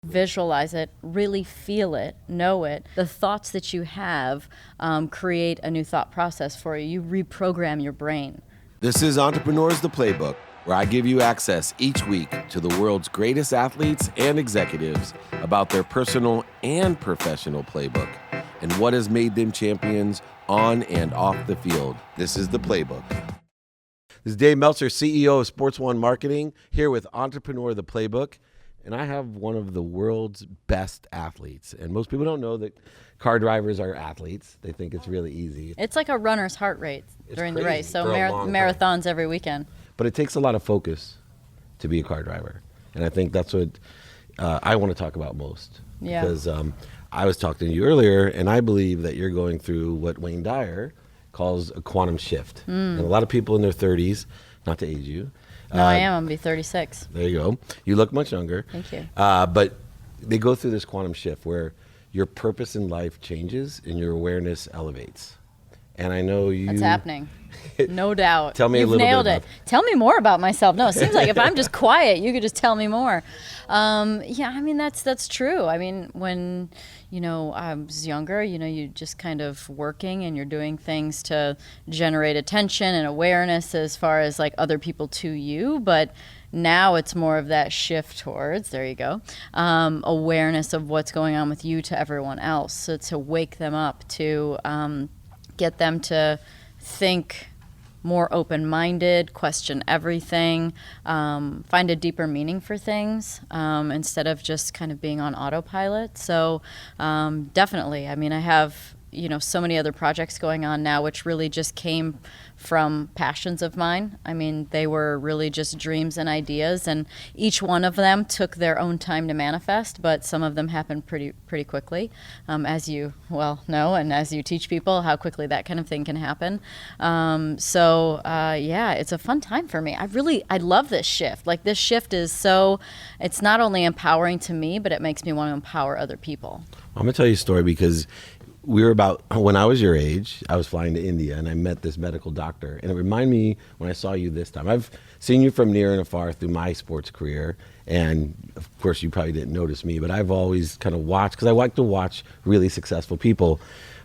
Visualize it, really feel it, know it. The thoughts that you have create a new thought process for you. You reprogram your brain. This is Entrepreneurs the Playbook, where I give you access each week to the world's greatest athletes and executives about their personal and professional playbook and what has made them champions on and off the field. This is the Playbook. This is Dave Meltzer, CEO of Sports One Marketing, here with Entrepreneur the Playbook. And I have one of the world's best athletes. And most people don't know that car drivers are athletes. They think it's really easy. It's like a runner's heart rate during the race. So marathons every weekend. But it takes a lot of focus to be a car driver. And I think that's what I want to talk about most. Yeah. Because I was talking to you earlier, and I believe that you're going through what Wayne Dyer calls a quantum shift. And a lot of people in their 30s, not to age you. No, I am. I'm going to be 36. There you go. You look much younger. Thank you. But they go through this quantum shift where your purpose in life changes and your awareness elevates. And I know you... That's happening. No doubt. Tell me You've a little nailed bit it. about Tell me more about myself. No, it seems like if I'm just quiet, you could just tell me more. Yeah, I mean, that's true. I mean, when, I was younger, you just kind of working and you're doing things to generate attention and awareness as far as like other people to you. But now it's more of that shift towards, there you go, awareness of what's going on with you to everyone else. So to wake them up, to get them to think more open-minded, question everything, find a deeper meaning for things instead of just kind of being on autopilot. So definitely, I mean, I have so many other projects going on now, which really just came from passions of mine. I mean, they were really just dreams and ideas, and each one of them took their own time to manifest, but some of them happened pretty quickly, as you well know, and as you teach people how quickly that kind of thing can happen. Yeah, it's a fun time for me. I love this shift. Like, this shift is it's not only empowering to me, but it makes me want to empower other people. I'm going to tell you a story because when I was your age, I was flying to India and I met this medical doctor, and it reminded me when I saw you this time. I've seen you from near and afar through my sports career, and of course you probably didn't notice me, but I've always kind of watched, because I like to watch really successful people.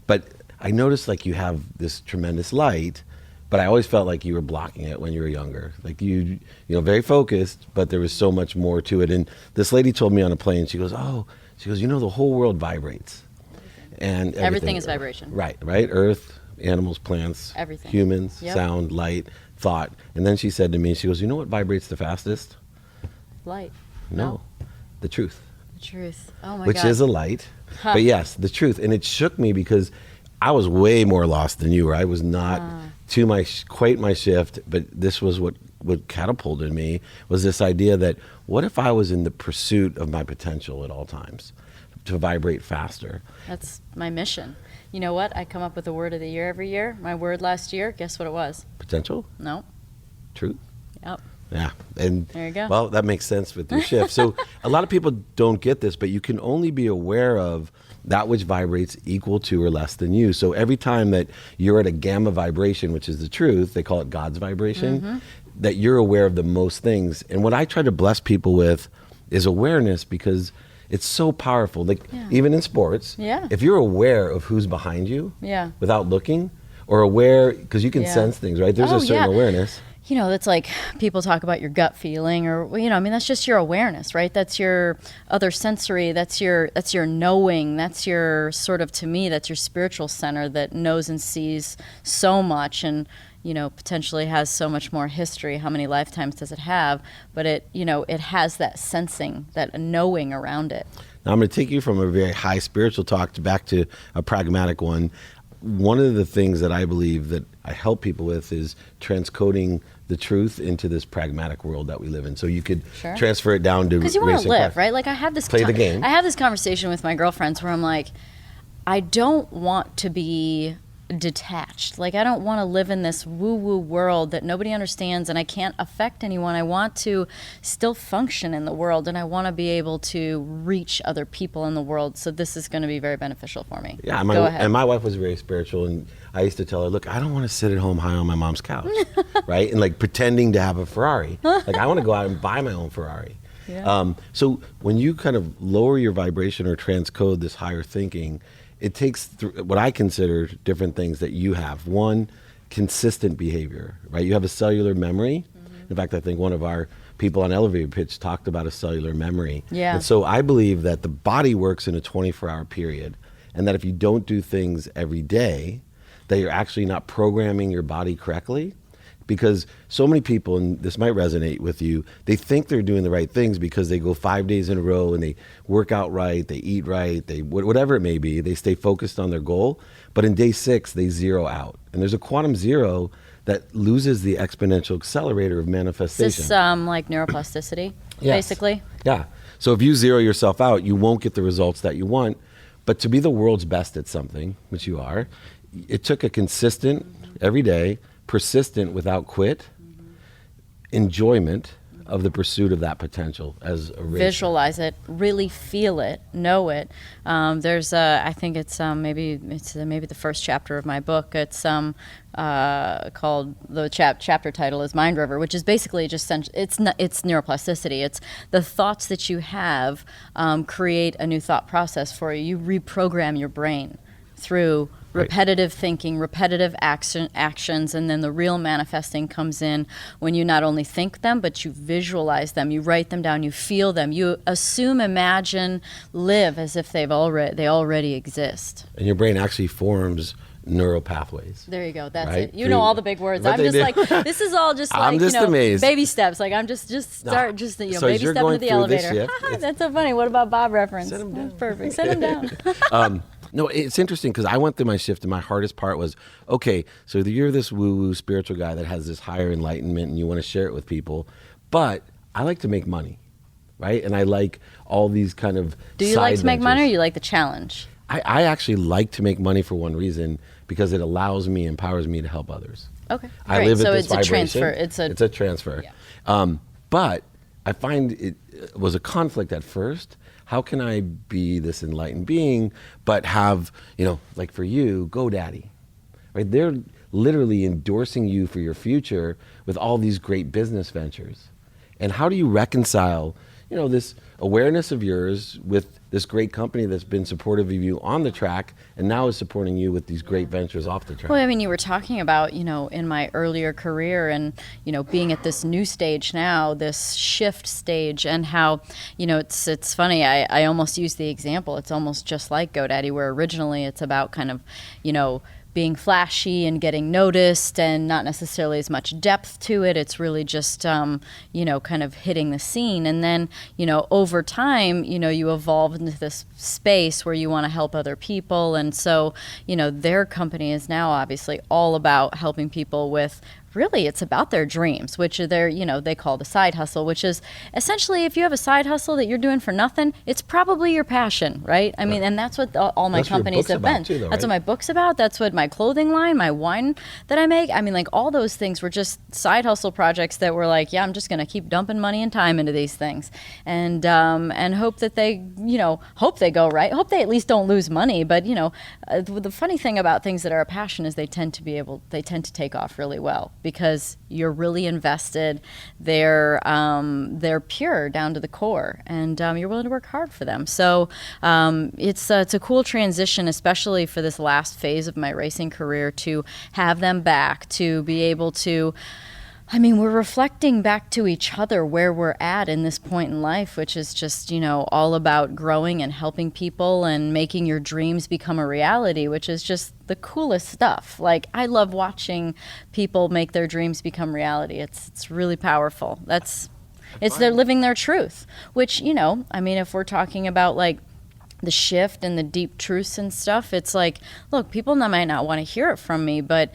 But I noticed like you have this tremendous light, but I always felt like you were blocking it when you were younger. Like you very focused, but there was so much more to it. And this lady told me on a plane, she goes, the whole world vibrates. And everything is vibration. Right. Earth, animals, plants, everything. Humans, Yep. Sound, light, thought. And then she said to me, she goes, you know what vibrates the fastest? Light. No. The truth. The truth. Oh my God. Which is a light. Huh. But yes, the truth. And it shook me because I was way more lost than you were. I was not quite my shift, but this was what catapulted me, was this idea that what if I was in the pursuit of my potential at all times? To vibrate faster. That's my mission. You know what? I come up with a word of the year every year. My word last year, guess what it was? Potential? No. Truth? Yep. Yeah. And there you go. Well, that makes sense with your shift. So a lot of people don't get this, but you can only be aware of that which vibrates equal to or less than you. So every time that you're at a gamma vibration, which is the truth, they call it God's vibration, that you're aware of the most things. And what I try to bless people with is awareness, because it's so powerful. Like even in sports, if you're aware of who's behind you without looking, or aware, because you can sense things, right? There's a certain awareness. That's like people talk about your gut feeling, or that's just your awareness, right? That's your other sensory, that's your knowing, that's your sort of, to me, that's your spiritual center that knows and sees so much, and potentially has so much more history. How many lifetimes does it have? But it has that sensing, that knowing around it. Now I'm going to take you from a very high spiritual talk back to a pragmatic one. One of the things that I believe that I help people with is transcoding the truth into this pragmatic world that we live in. So you could transfer it down to, because you want to live, right? Like I have this play the game. I have this conversation with my girlfriends where I'm like, I don't want to be detached. Like, I don't want to live in this woo-woo world that nobody understands and I can't affect anyone. I want to still function in the world, and I want to be able to reach other people in the world. So this is going to be very beneficial for me. Yeah, Go ahead. And my wife was very spiritual, and I used to tell her, look, I don't want to sit at home high on my mom's couch, right? And like pretending to have a Ferrari. Like, I want to go out and buy my own Ferrari. Yeah. So when you kind of lower your vibration or transcode this higher thinking, it takes what I consider different things that you have. One, consistent behavior, right? You have a cellular memory. In fact, I think one of our people on Elevator Pitch talked about a cellular memory. Yeah. And so I believe that the body works in a 24-hour period, and that if you don't do things every day, that you're actually not programming your body correctly. Because so many people, and this might resonate with you, they think they're doing the right things because they go 5 days in a row and they work out right, they eat right, they whatever it may be, they stay focused on their goal. But in day 6, they zero out. And there's a quantum zero that loses the exponential accelerator of manifestation. Is this like neuroplasticity, basically? Yeah. So if you zero yourself out, you won't get the results that you want. But to be the world's best at something, which you are, it took a consistent, every day, persistent without quit, enjoyment of the pursuit of that potential as a racer. Visualize it, really feel it, know it. There's I think it's maybe the first chapter of my book. It's called, the chapter title is Mind River, which is basically just it's neuroplasticity. It's the thoughts that you have create a new thought process for you. You reprogram your brain through repetitive thinking, repetitive actions, and then the real manifesting comes in when you not only think them, but you visualize them, you write them down, you feel them, you assume, imagine, live as if they already exist. And your brain actually forms neural pathways. There you go. That's right? it. You know all the big words. I'm just like, this is all just like, I'm just amazed. Baby steps. Like I'm just start, just so baby step into the elevator. Shift, That's so funny. What about Bob reference? Set him down. That's perfect. Set him down. No, it's interesting because I went through my shift and my hardest part was, okay, so you're this woo-woo spiritual guy that has this higher enlightenment and you want to share it with people, but I like to make money, right? And I like all these kind of Do you like to make money, or you like the challenge? I actually like to make money for one reason, because it allows me, empowers me to help others. Okay, I live at this it's vibration. A transfer. It's a transfer. Yeah. But I find it was a conflict at first. How can I be this enlightened being, but have, like for you, GoDaddy, right? They're literally endorsing you for your future with all these great business ventures. And how do you reconcile, this awareness of yours with this great company that's been supportive of you on the track and now is supporting you with these great ventures off the track? Well, I mean, you were talking about, in my earlier career and, being at this new stage now, this shift stage, and how, it's funny. I almost use the example. It's almost just like GoDaddy, where originally it's about kind of, being flashy and getting noticed and not necessarily as much depth to it. It's really just, kind of hitting the scene. And then, over time, you evolve into this space where you want to help other people. And so, their company is now obviously all about helping people with, really, it's about their dreams, which are their, they call the side hustle, which is essentially, if you have a side hustle that you're doing for nothing, it's probably your passion, right? I mean, and that's what all my companies have been. Too, though, that's right? what my book's about. That's what my clothing line, my wine that I make. I mean, like all those things were just side hustle projects that were like, yeah, I'm just going to keep dumping money and time into these things, and hope that they, hope they go right. Hope they at least don't lose money. But the funny thing about things that are a passion is they tend to take off really well, because you're really invested. They're pure down to the core, and you're willing to work hard for them. So it's a cool transition, especially for this last phase of my racing career, to have them back, to be able to. I mean, we're reflecting back to each other where we're at in this point in life, which is just, all about growing and helping people and making your dreams become a reality, which is just the coolest stuff. Like, I love watching people make their dreams become reality. It's really powerful. They're living their truth, which, I mean, if we're talking about like the shift and the deep truths and stuff, it's like, look, people might not want to hear it from me, but,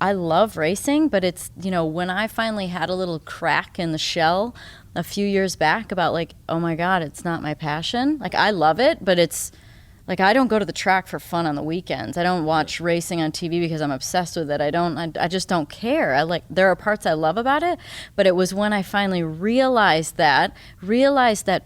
I love racing, but it's, when I finally had a little crack in the shell a few years back about like, oh my God, it's not my passion. Like, I love it, but it's Like, I don't go to the track for fun on the weekends. I don't watch racing on TV because I'm obsessed with it. I just don't care. There are parts I love about it, but it was when I finally realized that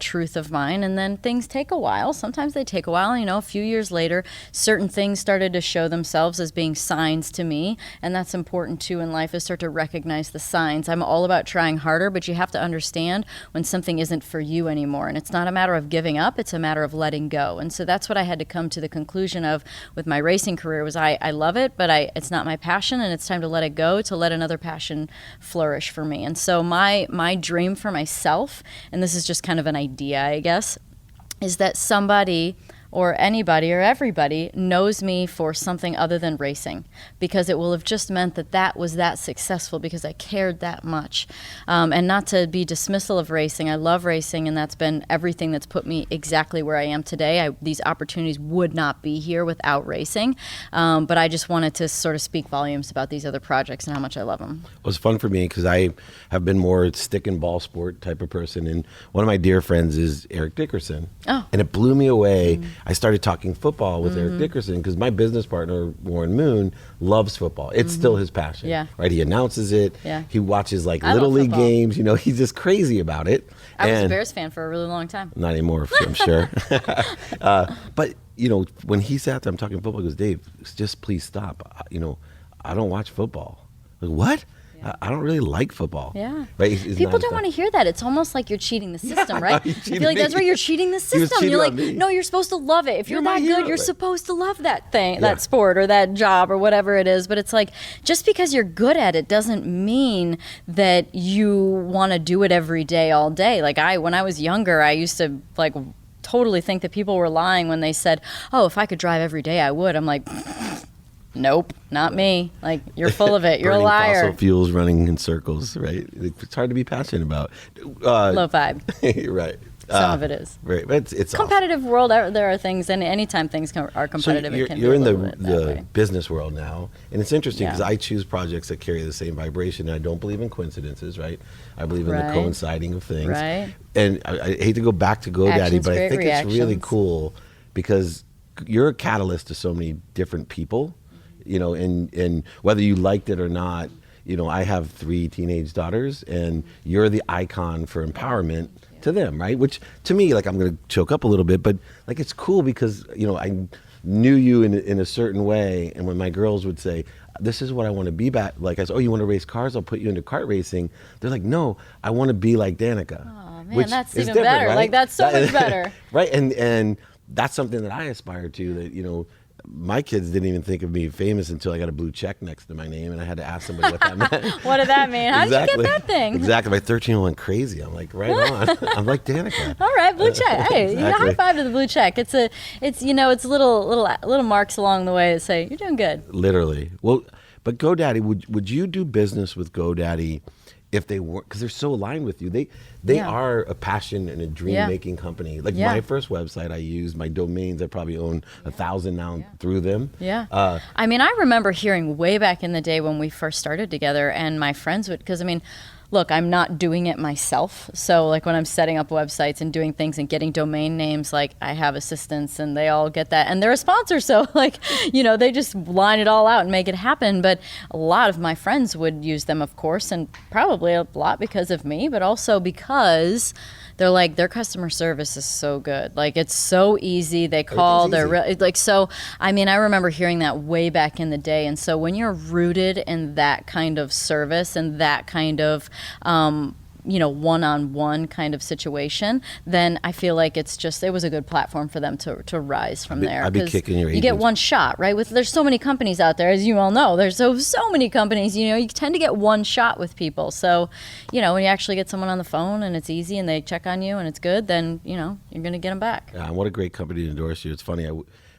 truth of mine, and then things take a while. Sometimes they take a while. A few years later, certain things started to show themselves as being signs to me, and that's important too in life, is start to recognize the signs. I'm all about trying harder, but you have to understand when something isn't for you anymore, and it's not a matter of giving up, it's a matter of letting go. And so that's what I had to come to the conclusion of with my racing career was I love it, but it's not my passion, and it's time to let it go, to let another passion flourish for me. And so my dream for myself, and this is just kind of an idea, I guess, is that somebody or anybody or everybody knows me for something other than racing, because it will have just meant that was that successful because I cared that much. And not to be dismissal of racing, I love racing, and that's been everything that's put me exactly where I am today. These opportunities would not be here without racing, but I just wanted to sort of speak volumes about these other projects and how much I love them. It was fun for me because I have been more stick and ball sport type of person, and one of my dear friends is Eric Dickerson. Oh. And it blew me away. I started talking football with Eric Dickerson because my business partner, Warren Moon, loves football. It's still his passion. Yeah. Right? He announces it. Yeah. He watches I Little love League football. games. He's just crazy about it. I was a Bears fan for a really long time. Not anymore, I'm sure. But, when he sat there, I'm talking football, he goes, Dave, just please stop. I don't watch football. Like, what? Yeah. I don't really like football. Yeah. Right? People don't want to hear that. It's almost like you're cheating the system, right? I feel like that's where you're cheating the He was system. cheating You're like, on me. no, you're supposed to love it. If you're my that hero. good, you're Right. supposed to love that thing, Yeah. that sport or that job or whatever it is. But it's like, just because you're good at it doesn't mean that you want to do it every day, all day. Like when I was younger, I used to totally think that people were lying when they said, oh, if I could drive every day, I would. I'm like, nope, not me. Like, you're full of it. You're a Burning liar. fossil fuels running in circles, right? It's hard to be passionate about. Low vibe. Right. Some of it is. Right. But it's Competitive world, there are things, and anytime things are competitive, so it can you're be in a little bit that the way. business world now, and it's interesting because Yeah. I choose projects that carry the same vibration, and I don't believe in coincidences, right? I believe in the Right. coinciding of things. Right. And I hate to go back to GoDaddy, Actions but I create think it's really reactions. cool because you're a catalyst to so many different people, and whether you liked it or not, I have 3 teenage daughters, and you're the icon for empowerment to them, right? Which to me, I'm going to choke up a little bit, but it's cool because, I knew you in a certain way. And when my girls would say, this is what I want to be back, I said, oh, you want to race cars? I'll put you into kart racing. They're like, no, I want to be like Danica. Oh, man, which that's is even different, better. right? That's so much better. Right. And that's something that I aspire to, that, my kids didn't even think of me famous until I got a blue check next to my name, and I had to ask somebody what that meant. What did that mean? How Exactly. did you get that thing? Exactly. My 13-year-old went crazy. I'm like, right on. I'm like Danica. All right, blue check. Hey, Exactly. high five to the blue check. It's little marks along the way that say you're doing good. Literally. Well, but GoDaddy, would you do business with GoDaddy if they weren't, because they're so aligned with you? They Yeah. are a passion and a dream making company. Yeah. My first website I used, my domains, I probably own 1,000 now through them. Yeah. Uh, I remember hearing way back in the day when we first started together, and my friends would, because look, I'm not doing it myself. So when I'm setting up websites and doing things and getting domain names, I have assistants and they all get that. And they're a sponsor. So they just line it all out and make it happen. But a lot of my friends would use them, of course, and probably a lot because of me, but also because they're their customer service is so good. It's so easy. They call, I remember hearing that way back in the day. And so when you're rooted in that kind of service and that kind of one-on-one kind of situation, then I feel like it was a good platform for them to rise from there. I'd be 'Cause kicking your you get agents. one shot, right? There's so many companies out there, as you all know. There's so many companies. You tend to get one shot with people. So, when you actually get someone on the phone and it's easy and they check on you and it's good, then you're going to get them back. Yeah, and what a great company to endorse you. It's funny.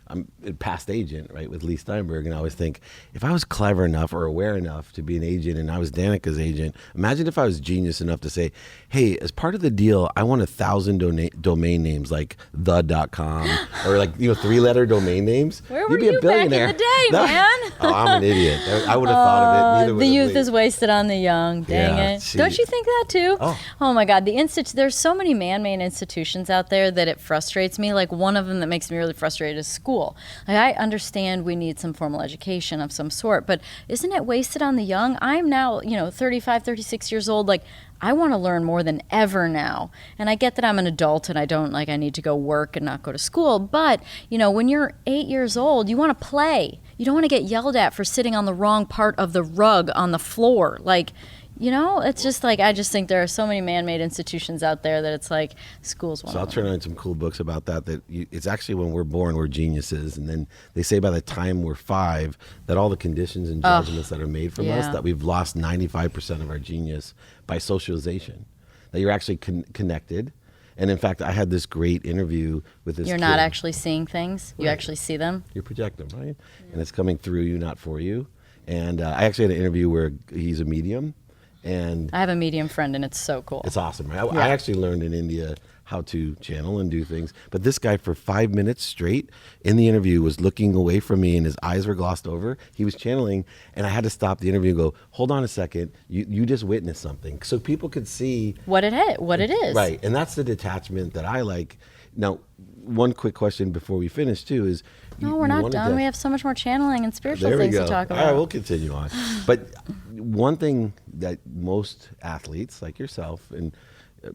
I'm a past agent, right, with Leigh Steinberg, and I always think, if I was clever enough or aware enough to be an agent and I was Danica's agent, imagine if I was genius enough to say, hey, as part of the deal, I want 1,000 domain names like the.com or like, 3-letter domain names. Where You'd were be a you back in billionaire. the day, man? Oh, I'm an idiot. I would have thought of it. Neither would The have youth Leigh. is wasted on the young. Dang Yeah, it. see. Don't you think that too? Oh. My God. There's so many man-made institutions out there that it frustrates me. Like one of them that makes me really frustrated is school. Like I understand we need some formal education of some sort, but isn't it wasted on the young? I'm now, 35, 36 years old. Like I want to learn more than ever now. And I get that I'm an adult and I need to go work and not go to school. But, when you're 8 years old, you want to play. You don't want to get yelled at for sitting on the wrong part of the rug on the floor. Like, it's just like, I just think there are so many man-made institutions out there that it's like school's one So of I'll them. turn on some cool books about that it's actually when we're born, we're geniuses. And then they say by the time we're 5, that all the conditions and judgments that are made from us, yeah. that we've lost 95% of our genius by socialization. That you're actually connected. And in fact, I had this great interview with this You're kid. not actually seeing things. You Right. actually see them. You're projecting, right? And it's coming through you, not for you. And I actually had an interview where he's a medium. And I have a medium friend, and it's so cool. it's awesome, right? I actually learned in India how to channel and do things. But this guy, for 5 minutes straight in the interview, was looking away from me and his eyes were glossed over. He was channeling, and I had to stop the interview and go, hold on a second. You just witnessed something. So people could see what it is. Right. And that's the detachment that I like. Now, one quick question before we finish, too, is... No, we're not done. We have so much more channeling and spiritual there we things go. to talk about. All right, we'll continue on. But one thing that most athletes like yourself and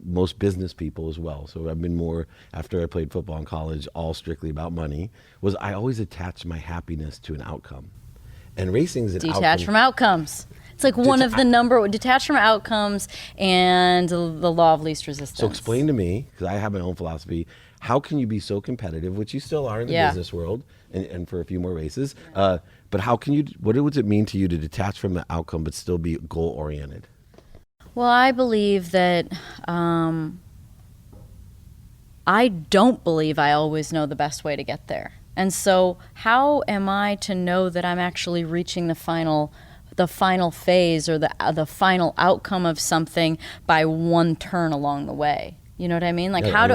most business people as well, so I've been more, after I played football in college, all strictly about money, was I always attached my happiness to an outcome. And racing's an outcome. Detach from outcomes. It's like one of the detach from outcomes and the law of least resistance. So explain to me, because I have my own philosophy, how can you be so competitive, which you still are in the business world, and for a few more races, but how can you, what does it mean to you to detach from the outcome but still be goal-oriented? Well, I believe that I don't believe I always know the best way to get there. And so how am I to know that I'm actually reaching the final phase or the final outcome of something by one turn along the way? You know what I mean? Like how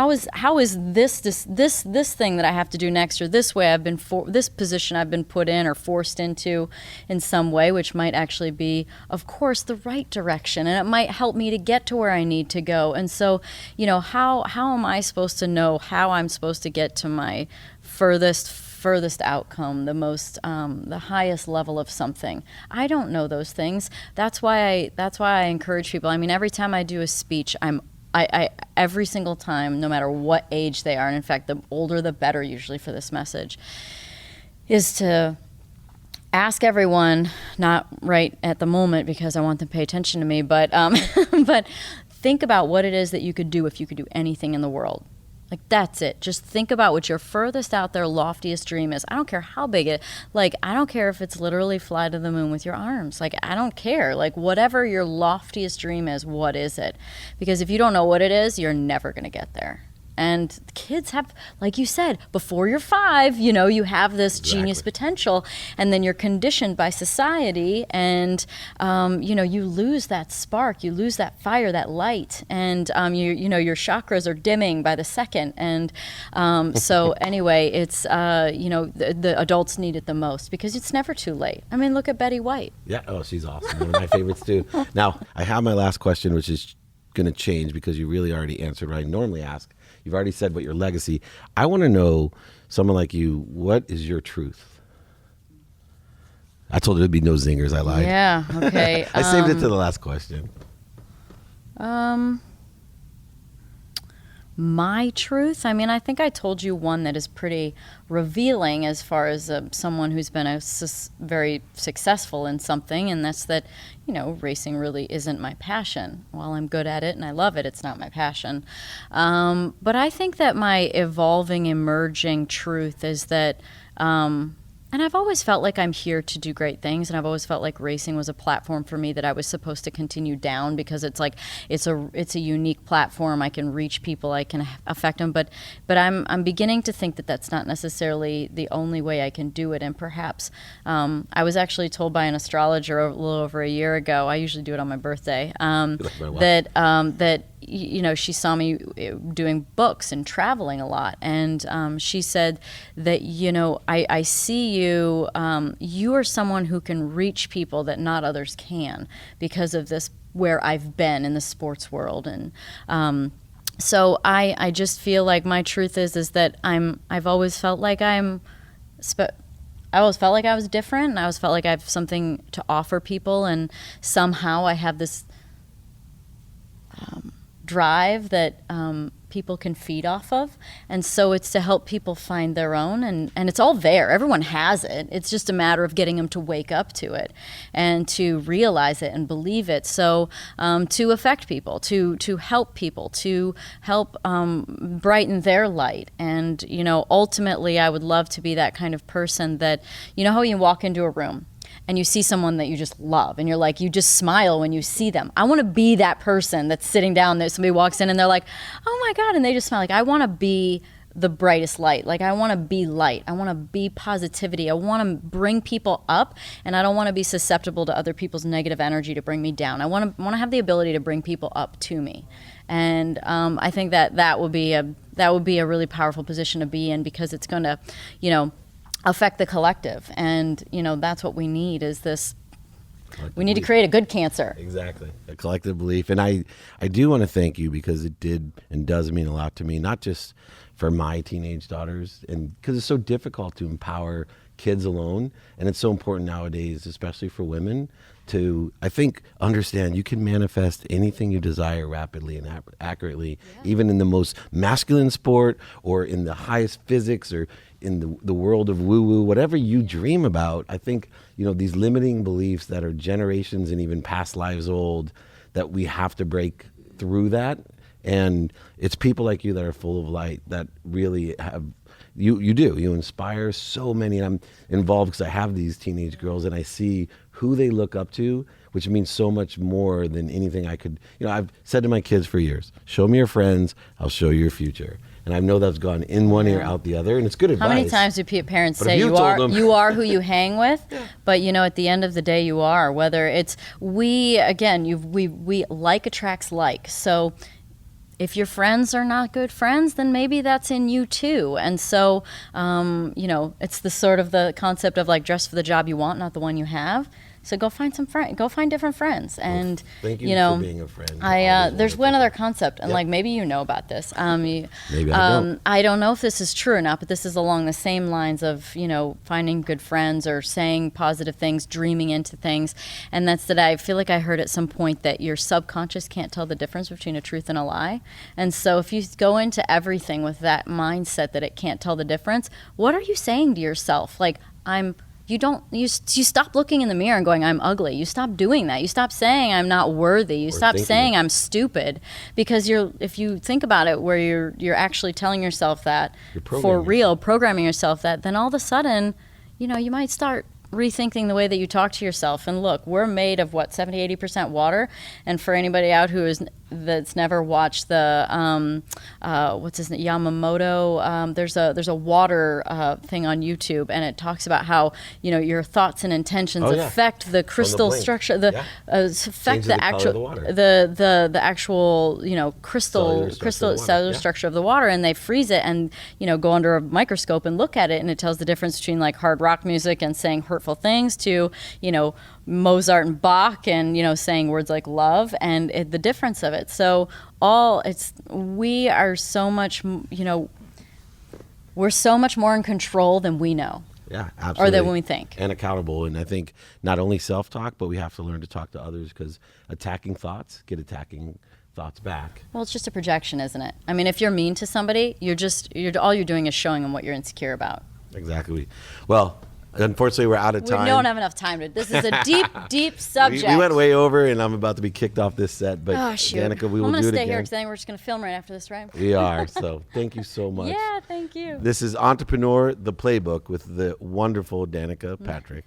is this thing that I have to do next, or this way this position I've been put in or forced into in some way, which might actually be, of course, the right direction, and it might help me to get to where I need to go. And so, how am I supposed to know how I'm supposed to get to my furthest outcome, the highest level of something? I don't know those things. That's why I encourage people. I mean, every time I do a speech, I every single time, no matter what age they are, and in fact, the older the better usually for this message, is to ask everyone, not right at the moment because I want them to pay attention to me, but but think about what it is that you could do if you could do anything in the world. Like, that's it. Just think about what your furthest out there, loftiest dream is. I don't care how big it, like, I don't care if it's literally fly to the moon with your arms. Like, I don't care. Like, whatever your loftiest dream is, what is it? Because if you don't know what it is, you're never going to get there. And kids have, like you said, before you're 5, you have this genius potential, and then you're conditioned by society, and you lose that spark, you lose that fire, that light, and your chakras are dimming by the second, and so anyway, it's the adults need it the most because it's never too late. I mean, look at Betty White. Yeah, oh, she's awesome. One of my favorites too. Now, I have my last question, which is going to change because you really already answered what I normally ask. You've already said what your legacy. I want to know, someone like you, what is your truth? I told you there'd be no zingers. I lied. Yeah. Okay. I saved it to the last question. My truth? I mean, I think I told you one that is pretty revealing as far as someone who's been very successful in something, and that's that, racing really isn't my passion. While I'm good at it and I love it, it's not my passion. But I think that my evolving, emerging truth is that And I've always felt like I'm here to do great things, and I've always felt like racing was a platform for me that I was supposed to continue down, because it's like it's a unique platform. I can reach people, I can affect them, but I'm beginning to think that that's not necessarily the only way I can do it. And perhaps I was actually told by an astrologer a little over a year ago. I usually do it on my birthday. That she saw me doing books and traveling a lot, and she said that I see you. You are someone who can reach people that not others can, because of this, where I've been in the sports world. And so I just feel like my truth is that I've always felt like I always felt like I was different, and I always felt like I have something to offer people, and somehow I have this drive that people can feed off of. And so it's to help people find their own, and it's all there. Everyone has it. It's just a matter of getting them to wake up to it and to realize it and believe it. So to affect people, to help people, to help brighten their light. And ultimately I would love to be that kind of person that, how you walk into a room and you see someone that you just love, and you're like, you just smile when you see them. I want to be that person that's sitting down there. Somebody walks in and they're like, oh my God, and they just smile. Like, I want to be the brightest light. Like, I want to be light. I want to be positivity. I want to bring people up, and I don't want to be susceptible to other people's negative energy to bring me down. I want to have the ability to bring people up to me. And I think that would be a really powerful position to be in, because it's going to, affect the collective. And that's what we need, is this we need to create a good cancer. Exactly, a collective belief. And I do want to thank you, because it did and does mean a lot to me, not just for my teenage daughters, and because it's so difficult to empower kids alone, and it's so important nowadays, especially for women, to, I think, understand you can manifest anything you desire rapidly and accurately, even in the most masculine sport, or in the highest physics, or in the world of woo-woo, whatever you dream about. I think, these limiting beliefs that are generations and even past lives old, that we have to break through that. And it's people like you that are full of light, that really have, you inspire so many. And I'm involved because I have these teenage girls, and I see who they look up to, which means so much more than anything I could. I've said to my kids for years, show me your friends, I'll show you your future. And I know that's gone in one ear, out the other, and it's good advice. How many times do parents say you are who you hang with? But at the end of the day, you are. Whether it's we like attracts like. So if your friends are not good friends, then maybe that's in you too. And so it's the sort of the concept of like, dress for the job you want, not the one you have. So go find different friends. And thank you for being a friend. There's one other concept, and like maybe you know about this. Maybe I don't. I don't know if this is true or not, but this is along the same lines of finding good friends, or saying positive things, dreaming into things. And that's that I feel like I heard at some point that your subconscious can't tell the difference between a truth and a lie. And so if you go into everything with that mindset that it can't tell the difference, what are you saying to yourself? Like, you stop looking in the mirror and going, I'm ugly. You stop doing that. You stop saying I'm not worthy. You stop saying I'm stupid, because if you think about it, where you're actually telling yourself that for real, programming yourself that, then all of a sudden, you might start rethinking the way that you talk to yourself. And look, we're made of 70-80% water. And for anybody out that's never watched the what's his name, Yamamoto, there's a water thing on YouTube, and it talks about how your thoughts and intentions affect the crystal structure, affect the actual the actual cellular structure of the water, and they freeze it and go under a microscope and look at it, and it tells the difference between like hard rock music and saying hurtful things to Mozart and Bach and saying words like love, and the difference of it. So we are so much we're so much more in control than we know. Yeah, absolutely. Or than we think. And accountable. And I think not only self-talk, but we have to learn to talk to others, because attacking thoughts get attacking thoughts back. Well, it's just a projection, isn't it? I mean, if you're mean to somebody, all you're doing is showing them what you're insecure about. Exactly. Well, Unfortunately, we're out of We time. don't have enough time to. This is a deep, deep subject. We went way over, and I'm about to be kicked off this set. But Oh, shoot. Danica, we will I'm do gonna it stay again. here because I think we're just gonna film right after this, right? We are. So thank you so much. Yeah, thank you. This is Entrepreneur, the Playbook with the wonderful Danica Patrick.